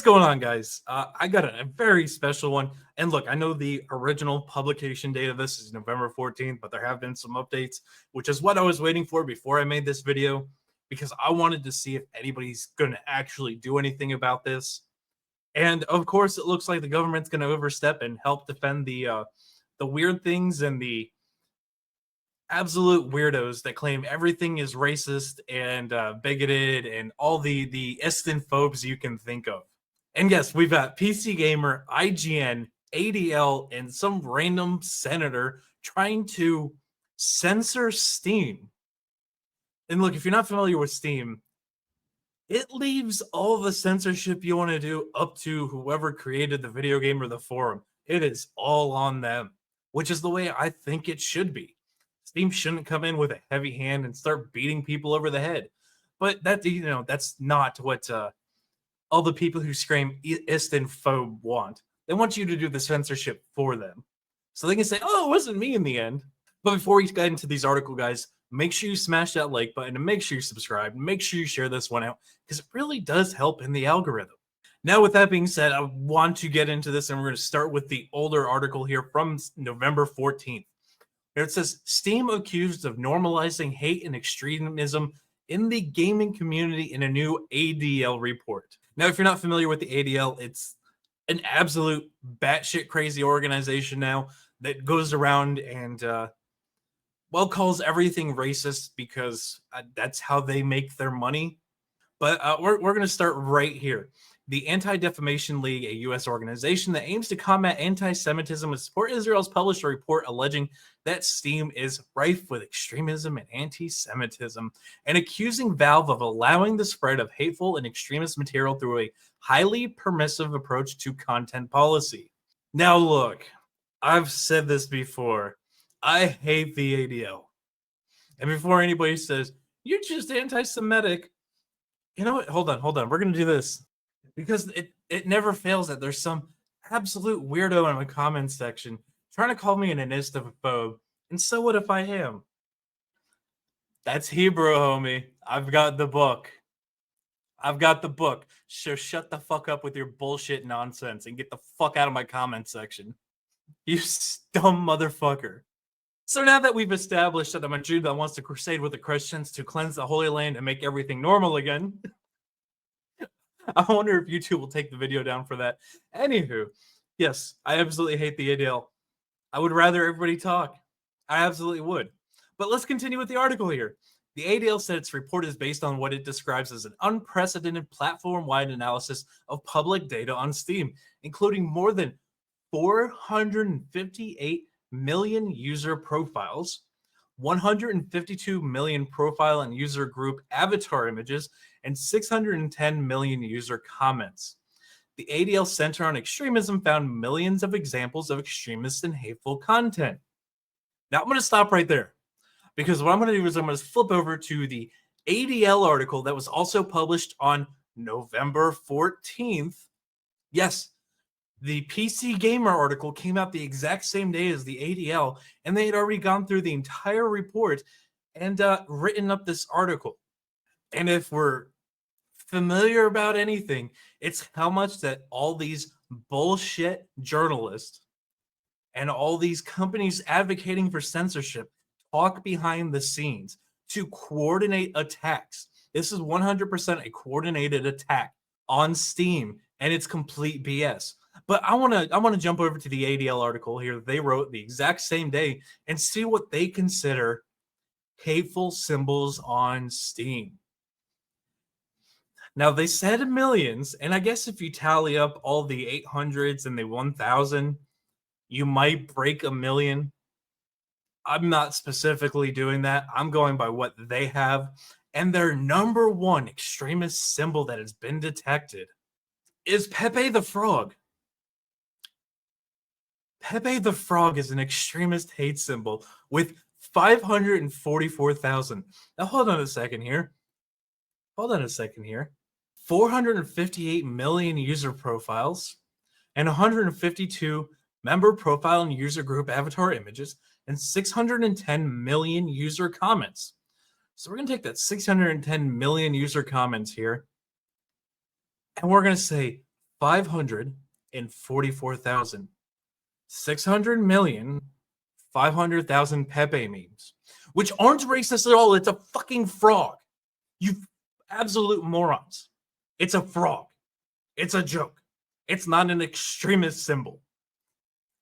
going on, guys? I got a very special one. And look, I know the original publication date of this is November 14th, but there have been some updates, which is what I was waiting for before I made this video, because I wanted to see if anybody's going to actually do anything about this. And of course, it looks like the government's going to overstep and help defend the weird things and the absolute weirdos that claim everything is racist and bigoted and all the istinphobes you can think of. And yes, we've got PC Gamer, IGN, ADL, and some random senator trying to censor Steam. And look, if you're not familiar with Steam, it leaves all the censorship you want to do up to whoever created the video game or the forum. It is all on them, which is the way I think it should be. Steam shouldn't come in with a heavy hand and start beating people over the head. But that, that's not what all the people who scream istinphobe want. They want you to do the censorship for them, so they can say, "Oh, it wasn't me in the end." But before we get into these articles, guys, make sure you smash that like button and make sure you subscribe. Make sure you share this one out because it really does help in the algorithm. Now, with that being said, I want to get into this, and we're going to start with the older article here from November 14th. It says, Steam accused of normalizing hate and extremism in the gaming community in a new ADL report. Now, if you're not familiar with the ADL, it's an absolute batshit crazy organization now that goes around and, calls everything racist because that's how they make their money. But we're going to start right here. The Anti-Defamation League, a U.S. organization that aims to combat anti-Semitism and support Israel's published a report alleging that Steam is rife with extremism and anti-Semitism and accusing Valve of allowing the spread of hateful and extremist material through a highly permissive approach to content policy. Now, look, I've said this before. I hate the ADL. And before anybody says, you're just anti-Semitic, you know what? Hold on. We're going to do this. Because it never fails that there's some absolute weirdo in the comments section trying to call me an istinophobe. And so what if I am? That's Hebrew, homie. I've got the book. So shut the fuck up with your bullshit nonsense and get the fuck out of my comment section. You dumb motherfucker. So now that we've established that I'm a Jew that wants to crusade with the Christians to cleanse the Holy Land and make everything normal again, I wonder if YouTube will take the video down for that. Anywho, yes, I absolutely hate the ADL. I would rather everybody talk. I absolutely would. But let's continue with the article here. The ADL said its report is based on what it describes as an unprecedented platform-wide analysis of public data on Steam, including more than 458 million user profiles, 152 million profile and user group avatar images, and 610 million user comments. The ADL Center on Extremism found millions of examples of extremist and hateful content. Now I'm going to stop right there, because what I'm going to do is I'm going to flip over to the ADL article that was also published on November 14th. Yes, the PC Gamer article came out the exact same day as the ADL, and they had already gone through the entire report and written up this article. And if we're familiar about anything, it's how much that all these bullshit journalists and all these companies advocating for censorship talk behind the scenes to coordinate attacks. This is 100% a coordinated attack on Steam, and it's complete BS. But I want to jump over to the ADL article here that they wrote the exact same day and see what they consider hateful symbols on Steam. Now, they said millions, and I guess if you tally up all the 800s and the 1,000, you might break a million. I'm not specifically doing that. I'm going by what they have. And their number one extremist symbol that has been detected is Pepe the Frog. Pepe the Frog is an extremist hate symbol with 544,000. Now, hold on a second here. 458 million user profiles and 152 member profile and user group avatar images and 610 million user comments. So we're going to take that 610 million user comments here, and we're going to say 544,600,500,000 Pepe memes, which aren't racist at all. It's a fucking frog. You absolute morons. It's a frog. It's a joke. It's not an extremist symbol.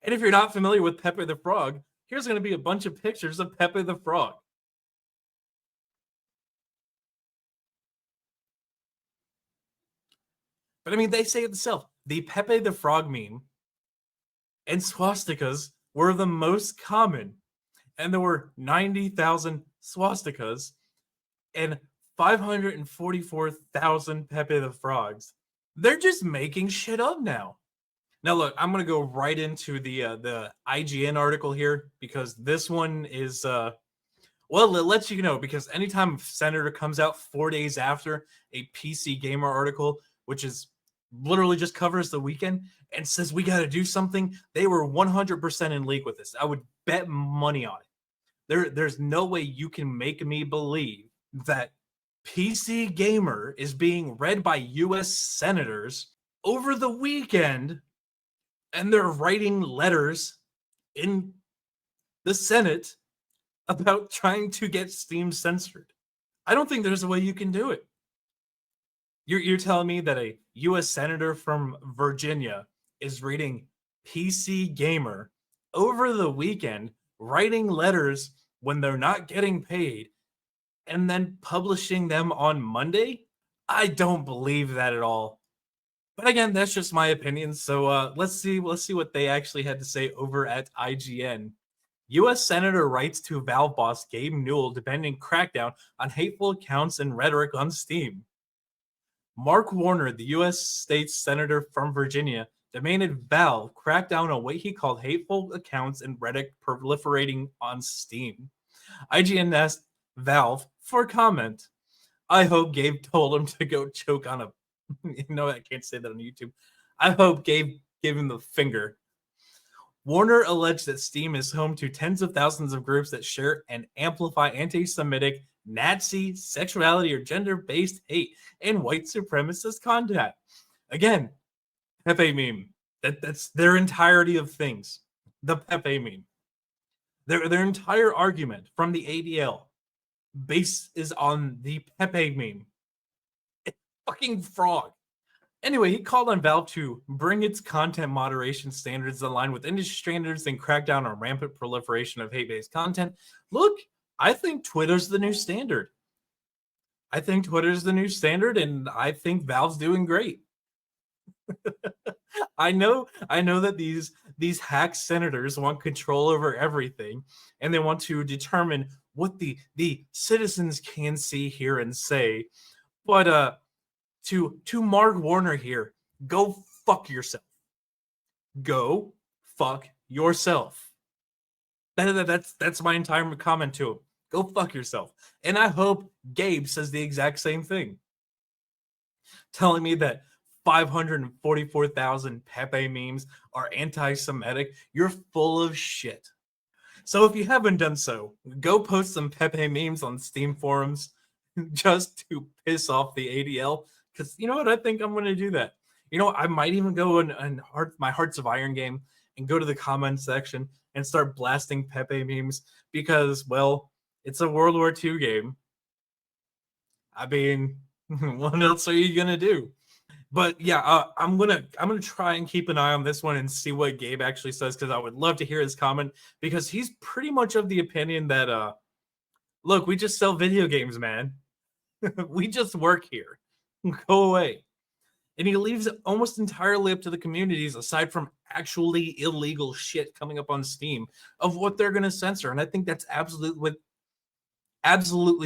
And if you're not familiar with Pepe the Frog, here's going to be a bunch of pictures of Pepe the Frog. But I mean, they say it themselves. The Pepe the Frog meme and swastikas were the most common. And there were 90,000 swastikas and 544,000 Pepe the Frogs. They're just making shit up now. Now, look, I'm going to go right into the IGN article here because this one is, well, it lets you know because anytime Senator comes out 4 days after a PC Gamer article, which is literally just covers the weekend and says we got to do something, they were 100% in league with this. I would bet money on it. There's no way you can make me believe that PC Gamer is being read by U.S. senators over the weekend and they're writing letters in the Senate about trying to get Steam censored. I don't think there's a way you can do it. You're telling me that a U.S. senator from Virginia is reading PC Gamer over the weekend, writing letters when they're not getting paid, and then publishing them on Monday? I don't believe that at all. But again, that's just my opinion. So let's see what they actually had to say over at IGN. U.S. Senator writes to Valve boss Gabe Newell demanding crackdown on hateful accounts and rhetoric on Steam. Mark Warner, the U.S. state senator from Virginia, demanded Valve crack down on what he called hateful accounts and rhetoric proliferating on Steam. IGN asked Valve for comment. I hope Gabe told him to go choke on a... No, I can't say that on YouTube. I hope Gabe gave him the finger. Warner alleged that Steam is home to tens of thousands of groups that share and amplify anti-Semitic, Nazi, sexuality, or gender-based hate and white supremacist content. Again, Pepe meme. That's their entirety of things. The Pepe meme. Their entire argument from the ADL base is on the Pepe meme. It's fucking frog. Anyway, he called on Valve to bring its content moderation standards in line with industry standards and crack down on rampant proliferation of hate-based content. Look, I think Twitter's the new standard. I think Twitter's the new standard, and I think Valve's doing great. I know that these hack senators want control over everything, and they want to determine what the citizens can see, hear, and say. But to Mark Warner here, go fuck yourself. Go fuck yourself. That's my entire comment to him. Go fuck yourself. And I hope Gabe says the exact same thing. Telling me that 544,000 Pepe memes are anti-Semitic. You're full of shit. So if you haven't done so, go post some Pepe memes on Steam forums just to piss off the ADL. Because you know what? I think I'm going to do that. You know, I might even go in my Hearts of Iron game and go to the comments section and start blasting Pepe memes because, well, it's a World War II game. I mean, what else are you gonna do? But yeah, I'm gonna try and keep an eye on this one and see what Gabe actually says because I would love to hear his comment because he's pretty much of the opinion that look, we just sell video games, man. We just work here. Go away. And he leaves it almost entirely up to the communities, aside from actually illegal shit coming up on Steam, of what they're going to censor. And I think that's absolutely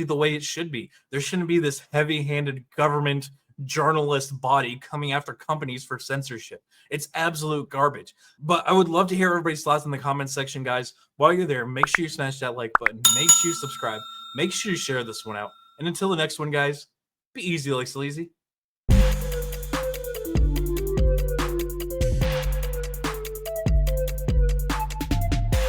the way it should be. There shouldn't be this heavy-handed government journalist body coming after companies for censorship. It's absolute garbage. But I would love to hear everybody's thoughts in the comments section, guys. While you're there, make sure you smash that like button. Make sure you subscribe. Make sure you share this one out. And until the next one, guys, be easy like sleazy.